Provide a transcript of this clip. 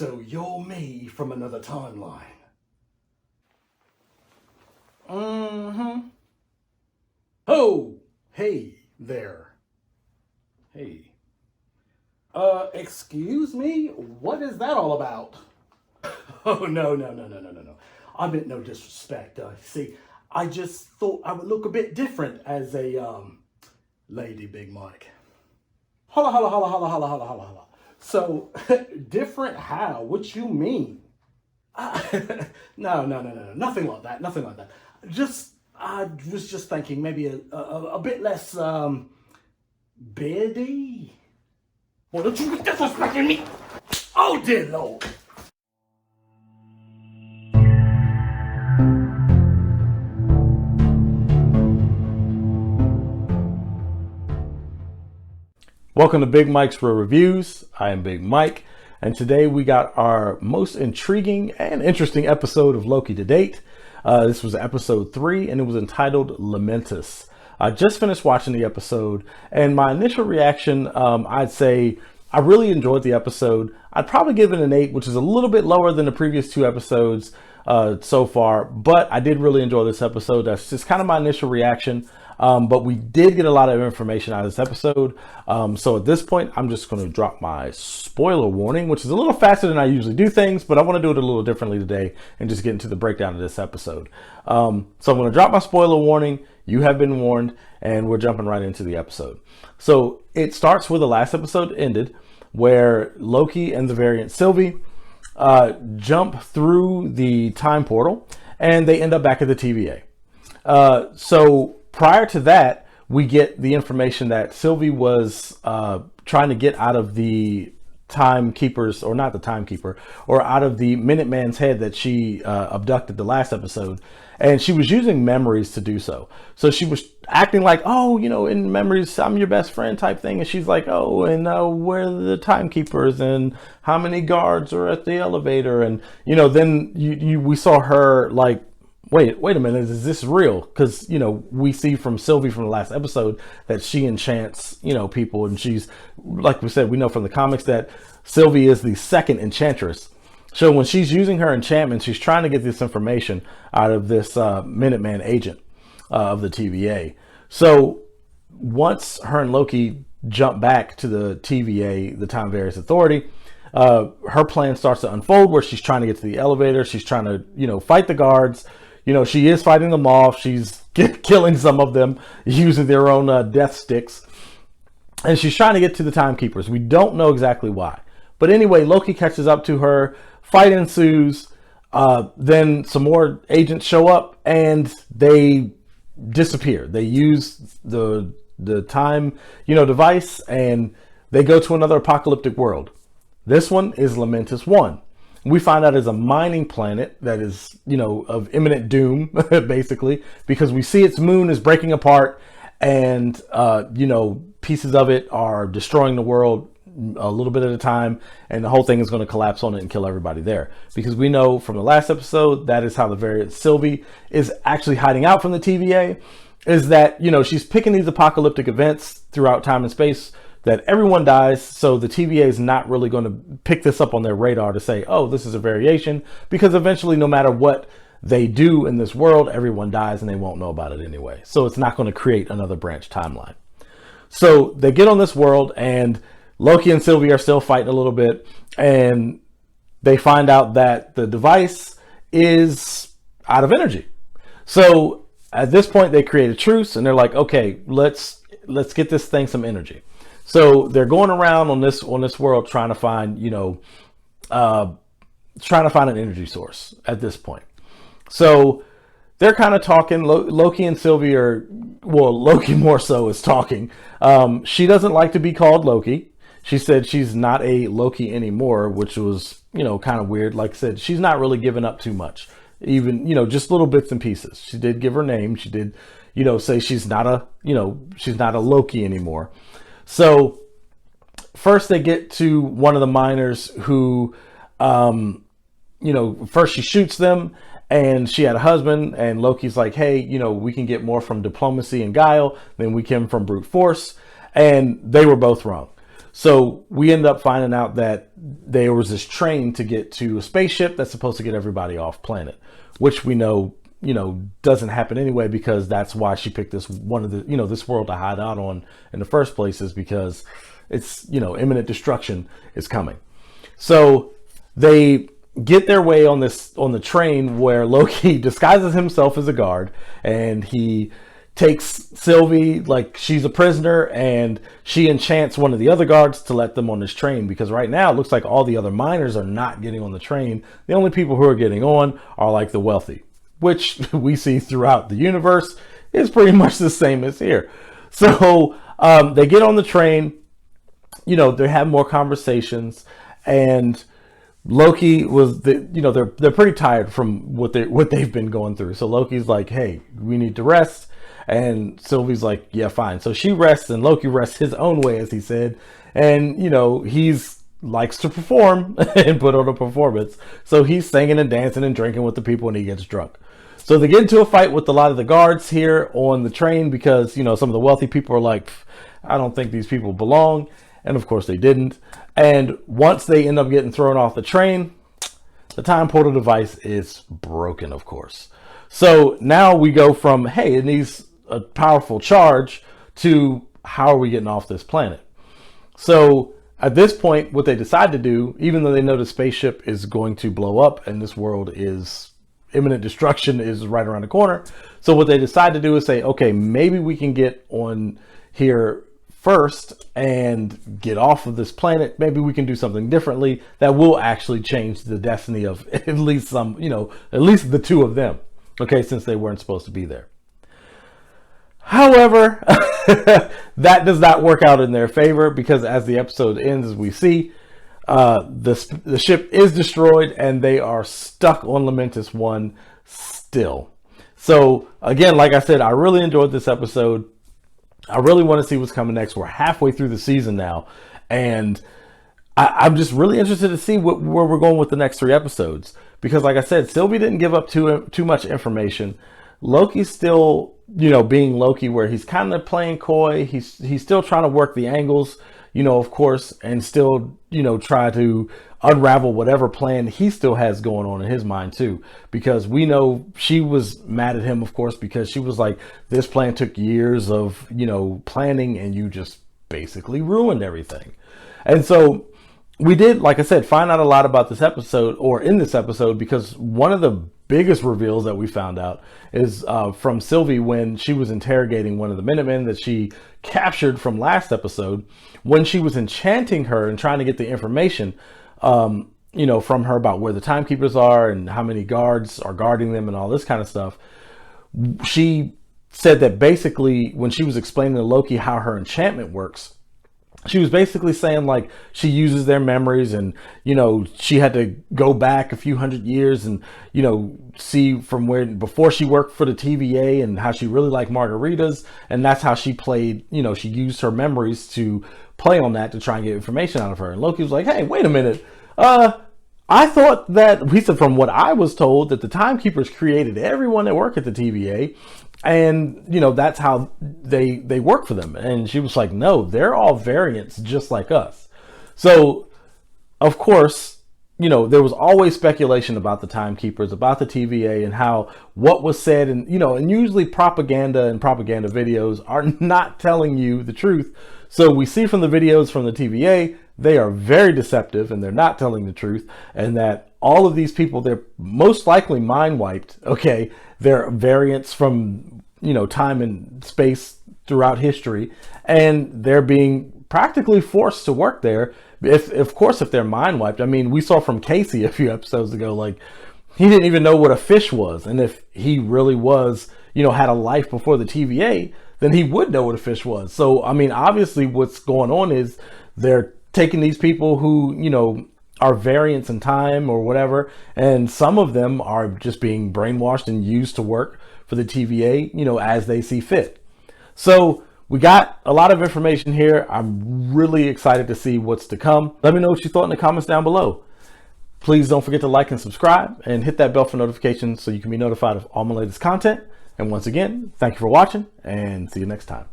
So you're me from another timeline. Mm-hmm. Oh, hey there. Hey. Excuse me? What is that all about? Oh, no. I meant no disrespect. See, I just thought I would look a bit different as a, Lady Big Mike. Holla. So, different how? What you mean? No. Nothing like that. I was just thinking maybe a bit less, beardy. Well, don't you be disrespecting me? Oh, dear Lord. Welcome to Big Mike's Real Reviews. I am Big Mike, and today we got our most intriguing and interesting episode of Loki to date. This was episode 3, and it was entitled Lamentus. I just finished watching the episode, and my initial reaction, I'd say I really enjoyed the episode. I'd probably give it an 8, which is a little bit lower than the previous 2 episodes so far, but I did really enjoy this episode. That's just kind of my initial reaction. But we did get a lot of information out of this episode. So at this point, I'm just going to drop my spoiler warning, which is a little faster than I usually do things, but I want to do it a little differently today and just get into the breakdown of this episode. So I'm going to drop my spoiler warning. You have been warned, and we're jumping right into the episode. So it starts where the last episode ended, where Loki and the variant Sylvie jump through the time portal, and they end up back at the TVA. Prior to that, we get the information that Sylvie was trying to get out of the timekeepers, or not the timekeeper, or out of the Minuteman's head that she abducted the last episode. And she was using memories to do so. So she was acting like, oh, in memories, I'm your best friend type thing. And she's like, oh, and where are the timekeepers and how many guards are at the elevator? And, then we saw her like, wait a minute, is this real? Because, we see from Sylvie from the last episode that she enchants, people. And she's, like we said, we know from the comics that Sylvie is the second enchantress. So when she's using her enchantment, she's trying to get this information out of this Minuteman agent of the TVA. So once her and Loki jump back to the TVA, the Time Various Authority, her plan starts to unfold where she's trying to get to the elevator. She's trying to, fight the guards. She is fighting them off. She's killing some of them using their own death sticks. And she's trying to get to the timekeepers. We don't know exactly why. But anyway, Loki catches up to her. Fight ensues. Then some more agents show up and they disappear. They use the time, device, and they go to another apocalyptic world. This one is Lamentus 1. We find out it's a mining planet that is, of imminent doom, basically, because we see its moon is breaking apart and, pieces of it are destroying the world a little bit at a time, and the whole thing is going to collapse on it and kill everybody there. Because we know from the last episode, that is how the variant Sylvie is actually hiding out from the TVA, is that, she's picking these apocalyptic events throughout time and space that everyone dies, so the TVA is not really going to pick this up on their radar to say, oh, this is a variation, because eventually, no matter what they do in this world, everyone dies and they won't know about it anyway. So it's not going to create another branch timeline. So they get on this world, and Loki and Sylvie are still fighting a little bit, and they find out that the device is out of energy. So at this point, they create a truce, and they're like, okay, let's get this thing some energy. So they're going around on this world trying to find, an energy source at this point. So they're kind of talking. Loki and Sylvie Loki more so is talking. She doesn't like to be called Loki. She said she's not a Loki anymore, which was, kind of weird. Like I said, she's not really giving up too much, even, just little bits and pieces. She did give her name. She did, say she's not a Loki anymore. So first they get to one of the miners who, first she shoots them, and she had a husband, and Loki's like, hey, we can get more from diplomacy and guile than we can from brute force. And they were both wrong. So we end up finding out that there was this train to get to a spaceship that's supposed to get everybody off planet, which we know, doesn't happen anyway, because that's why she picked this one of the, this world to hide out on in the first place, is because it's, imminent destruction is coming. So they get their way on the train, where Loki disguises himself as a guard, and he takes Sylvie like she's a prisoner, and she enchants one of the other guards to let them on this train, because right now it looks like all the other miners are not getting on the train. The only people who are getting on are like the wealthy, which we see throughout the universe is pretty much the same as here. So they get on the train, they have more conversations, and Loki they're pretty tired from what they've been going through. So Loki's like, hey, we need to rest. And Sylvie's like, yeah, fine. So she rests, and Loki rests his own way, as he said. And, he's likes to perform and put on a performance. So he's singing and dancing and drinking with the people, and he gets drunk. So they get into a fight with a lot of the guards here on the train, because, some of the wealthy people are like, I don't think these people belong. And of course they didn't. And once they end up getting thrown off the train, the time portal device is broken, of course. So now we go from, hey, it needs a powerful charge, to how are we getting off this planet? So at this point, what they decide to do, even though they know the spaceship is going to blow up and this world is imminent destruction is right around the corner. So what they decide to do is say, okay, maybe we can get on here first and get off of this planet. Maybe we can do something differently that will actually change the destiny of at least at least the two of them. Okay, since they weren't supposed to be there. However, that does not work out in their favor, because as the episode ends, we see the ship is destroyed and they are stuck on Lamentus 1 still. So again, like I said, I really enjoyed this episode. I really want to see what's coming next. We're halfway through the season now, and I'm just really interested to see where we're going with the next 3 episodes. Because like I said, Sylvie didn't give up too much information. Loki's still, being Loki, where he's kind of playing coy. He's still trying to work the angles, of course, and still, try to unravel whatever plan he still has going on in his mind too. Because we know she was mad at him, of course, because she was like, this plan took years of, planning, and you just basically ruined everything. And so we did, like I said, find out a lot about this episode, or in this episode, because one of the biggest reveals that we found out is from Sylvie, when she was interrogating one of the Minutemen that she captured from last episode, when she was enchanting her and trying to get the information, from her about where the timekeepers are and how many guards are guarding them and all this kind of stuff. She said that basically, when she was explaining to Loki how her enchantment works, she was basically saying like she uses their memories, and she had to go back a few hundred years and see from where before she worked for the TVA, and how she really liked margaritas, and that's how she played. She used her memories to play on that to try and get information out of her. And Loki was like, hey, wait a minute, I thought that, he said, from what I was told, that the timekeepers created everyone that worked at the TVA, and that's how they work for them. And she was like, no, they're all variants just like us. So of course, there was always speculation about the timekeepers, about the TVA, and how what was said, and and usually propaganda and propaganda videos are not telling you the truth. So we see from the videos from the TVA, they are very deceptive, and they're not telling the truth, and that all of these people, they're most likely mind wiped. Okay, they're variants from time and space throughout history, and they're being practically forced to work there. Of course, if they're mind wiped. I mean, we saw from Casey a few episodes ago, like, he didn't even know what a fish was, and if he really was, had a life before the TVA, then he would know what a fish was. So I mean, obviously what's going on is they're taking these people who are variants in time or whatever, and some of them are just being brainwashed and used to work for the TVA, as they see fit. So we got a lot of information here. I'm really excited to see what's to come. Let me know what you thought in the comments down below. Please don't forget to like and subscribe, and hit that bell for notifications so you can be notified of all my latest content. And once again, thank you for watching, and see you next time.